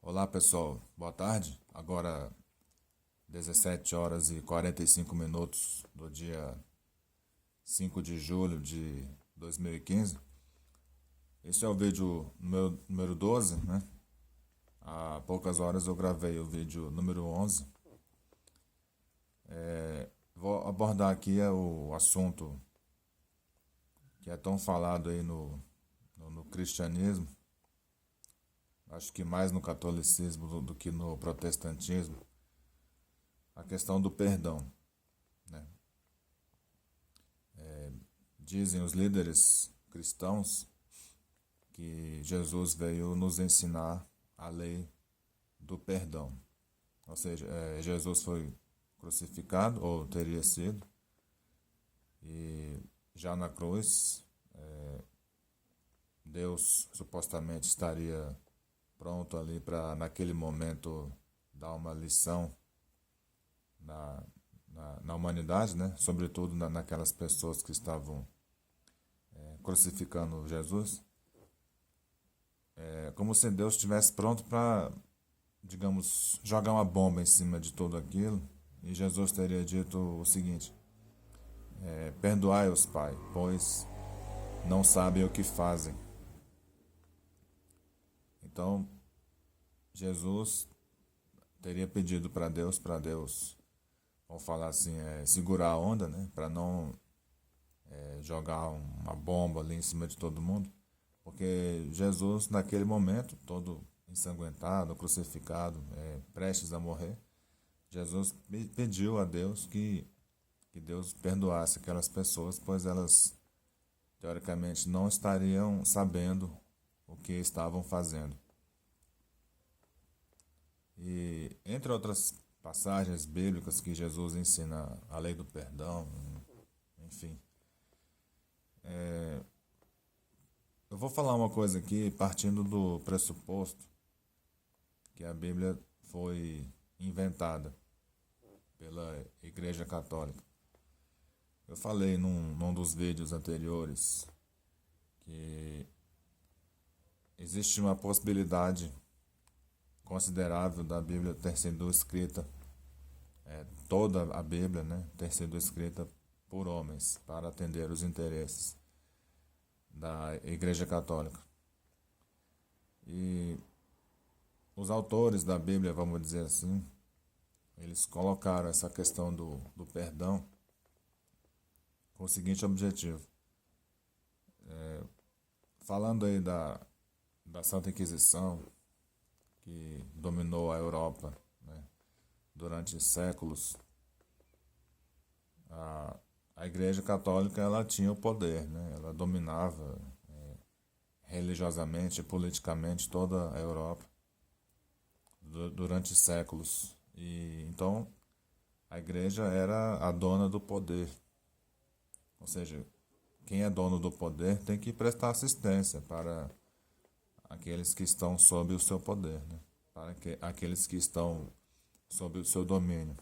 Olá pessoal, boa tarde. Agora 17 horas e 45 minutos do dia 5 de julho de 2015. Esse é o vídeo número 12, né? Há poucas horas eu gravei o vídeo número 11. Vou abordar aqui o assunto que é tão falado aí no cristianismo, acho que mais no catolicismo do que no protestantismo, a questão do perdão, né? Dizem os líderes cristãos que Jesus veio nos ensinar a lei do perdão. Ou seja, Jesus foi crucificado, ou teria sido, e já na cruz, Deus supostamente estaria pronto ali para, naquele momento, dar uma lição na humanidade, né? Sobretudo naquelas pessoas que estavam crucificando Jesus. É como se Deus estivesse pronto para, digamos, jogar uma bomba em cima de tudo aquilo. E Jesus teria dito o seguinte: perdoai-os, Pai, pois não sabem o que fazem. Então, Jesus teria pedido para Deus, vamos falar assim, segurar a onda, né? Para não jogar uma bomba ali em cima de todo mundo. Porque Jesus, naquele momento, todo ensanguentado, crucificado, prestes a morrer, Jesus pediu a Deus que Deus perdoasse aquelas pessoas, pois elas, teoricamente, não estariam sabendo o que estavam fazendo. E, entre outras passagens bíblicas que Jesus ensina a lei do perdão, enfim, eu vou falar uma coisa aqui partindo do pressuposto que a Bíblia foi inventada pela Igreja Católica. Eu falei num dos vídeos anteriores que existe uma possibilidade considerável da Bíblia ter sido escrita, toda a Bíblia, né, ter sido escrita por homens para atender os interesses da Igreja Católica. E os autores da Bíblia, vamos dizer assim, eles colocaram essa questão do perdão com o seguinte objetivo. Falando aí da Santa Inquisição, que dominou a Europa, né, durante séculos, a Igreja Católica ela tinha o poder, né, ela dominava religiosamente e politicamente toda a Europa durante séculos. E então a Igreja era a dona do poder, ou seja, quem é dono do poder tem que prestar assistência para aqueles que estão sob o seu poder, né? Para aqueles que estão sob o seu domínio.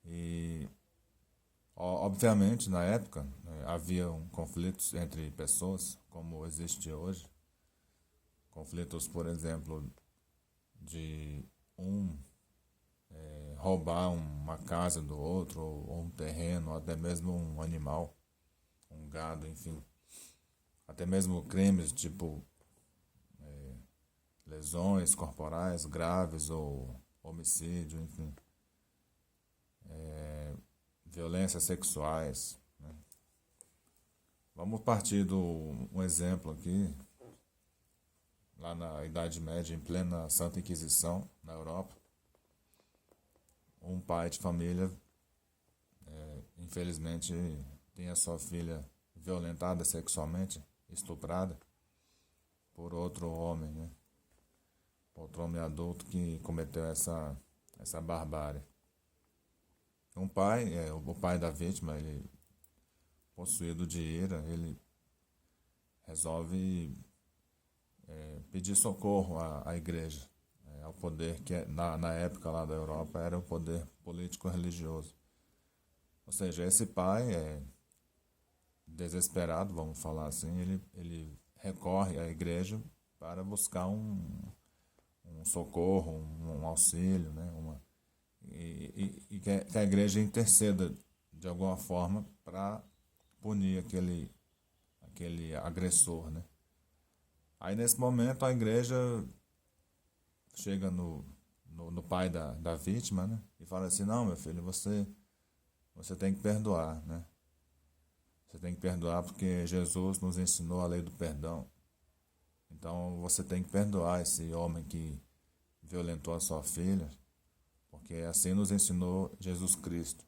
E, obviamente, na época, né, haviam conflitos entre pessoas, como existe hoje. Conflitos, por exemplo, de um roubar uma casa do outro, ou um terreno, ou até mesmo um animal, um gado, enfim. Até mesmo crimes tipo lesões corporais graves ou homicídio, enfim, violências sexuais, né? Vamos partir do um exemplo aqui, lá na Idade Média, em plena Santa Inquisição, na Europa, um pai de família, infelizmente, tem a sua filha violentada sexualmente, estuprada, por outro homem, né? Outro homem adulto que cometeu essa barbárie. Um pai, o pai da vítima, ele, possuído de ira, ele resolve pedir socorro à igreja, ao poder que na época lá da Europa era o poder político-religioso. Ou seja, esse pai desesperado, vamos falar assim, ele recorre à igreja para buscar um socorro, um auxílio, né? E que a igreja interceda de alguma forma para punir aquele agressor, né? Aí nesse momento a igreja chega no pai da vítima, né? E fala assim, não, meu filho, você tem que perdoar, né? Você tem que perdoar porque Jesus nos ensinou a lei do perdão. Então você tem que perdoar esse homem que violentou a sua filha, porque assim nos ensinou Jesus Cristo.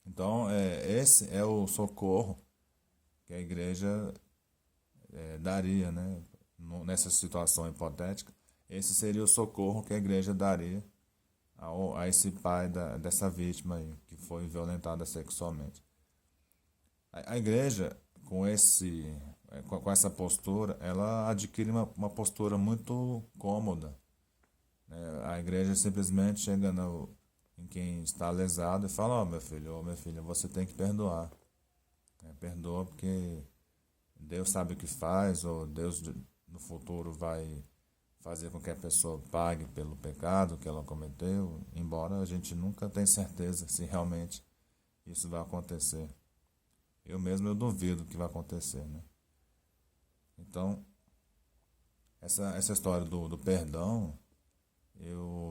Então esse é o socorro que a igreja daria, né? Nessa situação hipotética. Esse seria o socorro que a igreja daria a esse pai dessa vítima aí, que foi violentada sexualmente. A igreja, com essa postura, ela adquire uma postura muito cômoda, né? A igreja simplesmente chega em quem está lesado e fala, ó, meu filho, ó, minha filha, você tem que perdoar, né? Perdoa porque Deus sabe o que faz, ou Deus no futuro vai fazer com que a pessoa pague pelo pecado que ela cometeu, embora a gente nunca tenha certeza se realmente isso vai acontecer. Eu duvido que vai acontecer, né? Então, essa história do perdão,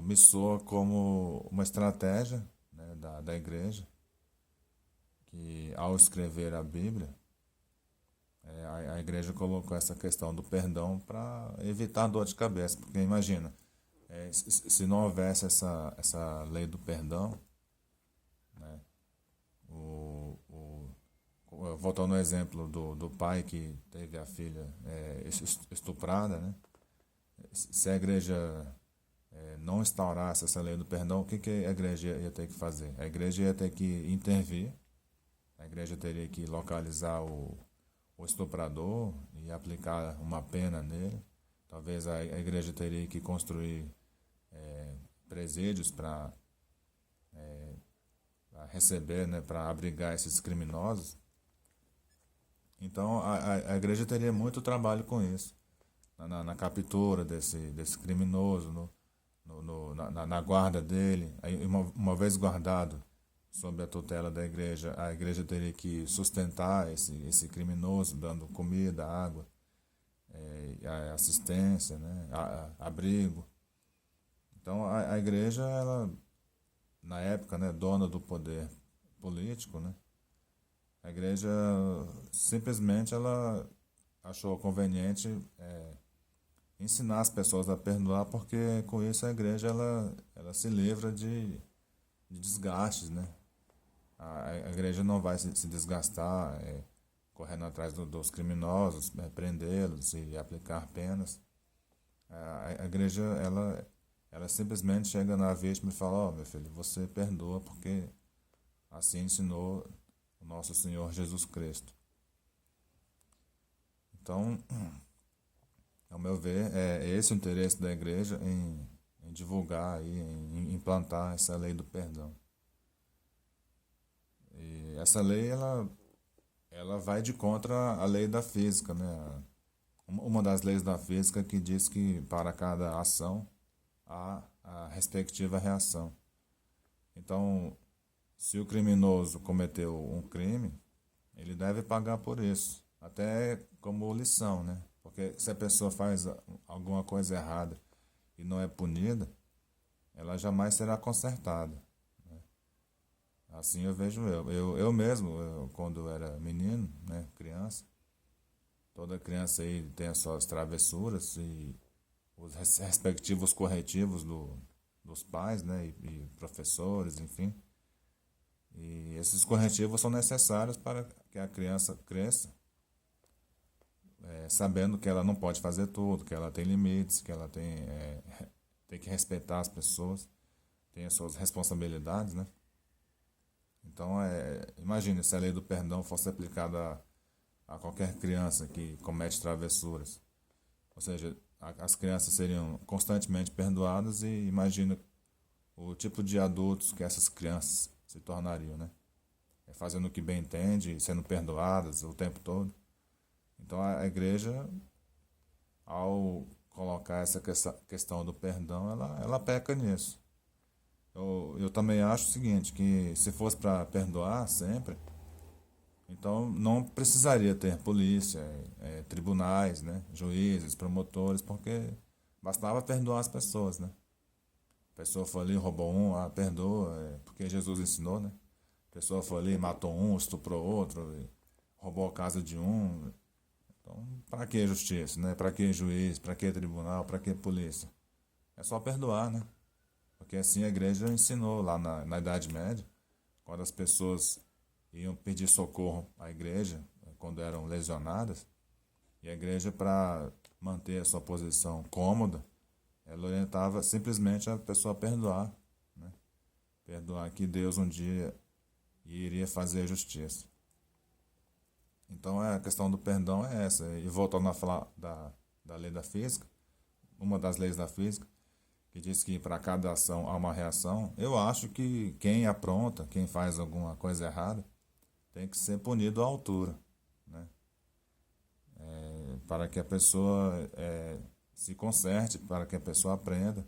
me soa como uma estratégia, né, da igreja, que ao escrever a Bíblia, a igreja colocou essa questão do perdão para evitar dor de cabeça. Porque imagina, se não houvesse essa lei do perdão, né, voltando no exemplo do pai que teve a filha estuprada, né? Se a igreja não instaurasse essa lei do perdão, o que a igreja ia ter que fazer? A igreja ia ter que intervir, a igreja teria que localizar o estuprador e aplicar uma pena nele. Talvez a igreja teria que construir presídios para receber, né, para abrigar esses criminosos. Então a igreja teria muito trabalho com isso, na captura desse criminoso, na guarda dele. Aí, uma vez guardado sob a tutela da igreja, a igreja teria que sustentar esse criminoso, dando comida, água, assistência, né, abrigo. Então a igreja, ela, na época, né, dona do poder político, né, a igreja simplesmente ela achou conveniente ensinar as pessoas a perdoar, porque com isso a igreja ela se livra de desgastes, né? A igreja não vai se desgastar correndo atrás dos criminosos, prendê-los e aplicar penas. A igreja ela simplesmente chega na vítima e fala, ó, meu filho, você perdoa porque assim ensinou o nosso Senhor Jesus Cristo. Então, ao meu ver, é esse o interesse da igreja em divulgar e em implantar essa lei do perdão. E essa lei, ela vai de contra a lei da física, né? Uma das leis da física que diz que para cada ação há a respectiva reação. Então, se o criminoso cometeu um crime, ele deve pagar por isso, até como lição, né? Porque se a pessoa faz alguma coisa errada e não é punida, ela jamais será consertada. Assim eu vejo eu mesmo, quando eu era menino, né, criança, toda criança aí tem as suas travessuras e os respectivos corretivos dos pais, né, e professores, enfim. E esses corretivos são necessários para que a criança cresça, sabendo que ela não pode fazer tudo, que ela tem limites, que ela tem que respeitar as pessoas, tem as suas responsabilidades, né? Então, imagine se a lei do perdão fosse aplicada a qualquer criança que comete travessuras. Ou seja, as crianças seriam constantemente perdoadas, e imagina o tipo de adultos que essas crianças se tornariam, né? Fazendo o que bem entende, sendo perdoadas o tempo todo. Então a igreja, ao colocar essa questão do perdão, ela peca nisso. Eu também acho o seguinte, que se fosse para perdoar sempre, então não precisaria ter polícia, tribunais, né, juízes, promotores, porque bastava perdoar as pessoas, né? A pessoa foi ali, roubou um, perdoa, porque Jesus ensinou, né? A pessoa foi ali, matou um, estuprou outro, roubou a casa de um. Então, para que justiça, né? Para que juiz, para que tribunal, para que polícia? É só perdoar, né? Porque assim a igreja ensinou lá na Idade Média, quando as pessoas iam pedir socorro à igreja, quando eram lesionadas, e a igreja, para manter a sua posição cômoda, ela orientava simplesmente a pessoa a perdoar, né? Perdoar que Deus um dia iria fazer justiça. Então a questão do perdão é essa. E voltando a falar da lei da física, uma das leis da física, que diz que para cada ação há uma reação, eu acho que quem apronta, quem faz alguma coisa errada, tem que ser punido à altura, né? Para que a pessoa se conserte, para que a pessoa aprenda,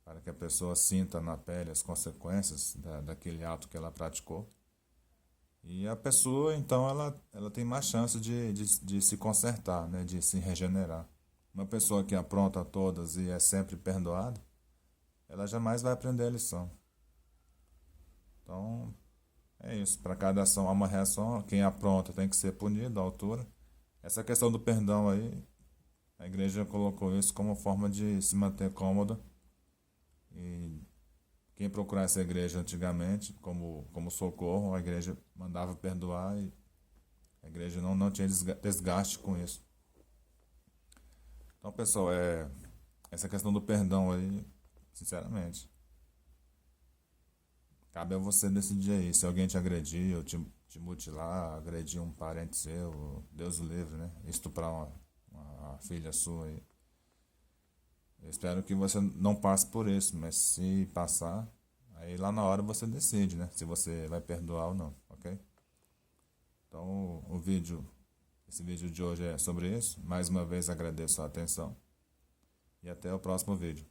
para que a pessoa sinta na pele as consequências daquele ato que ela praticou. E a pessoa, então, ela tem mais chance de se consertar, né? De se regenerar. Uma pessoa que apronta todas e é sempre perdoada, ela jamais vai aprender a lição. Então, é isso. Para cada ação há uma reação. Quem apronta tem que ser punido à altura. Essa questão do perdão aí, a igreja colocou isso como forma de se manter cômoda. E quem procurasse a igreja antigamente, como socorro, a igreja mandava perdoar e a igreja não tinha desgaste com isso. Então, pessoal, essa questão do perdão aí, sinceramente, cabe a você decidir aí. Se alguém te agredir ou te mutilar, agredir um parente seu, Deus o livre, né? Estuprar uma filha sua aí. Eu espero que você não passe por isso, mas se passar, aí lá na hora você decide, né? Se você vai perdoar ou não, ok? Então, esse vídeo de hoje é sobre isso. Mais uma vez agradeço a atenção e até o próximo vídeo.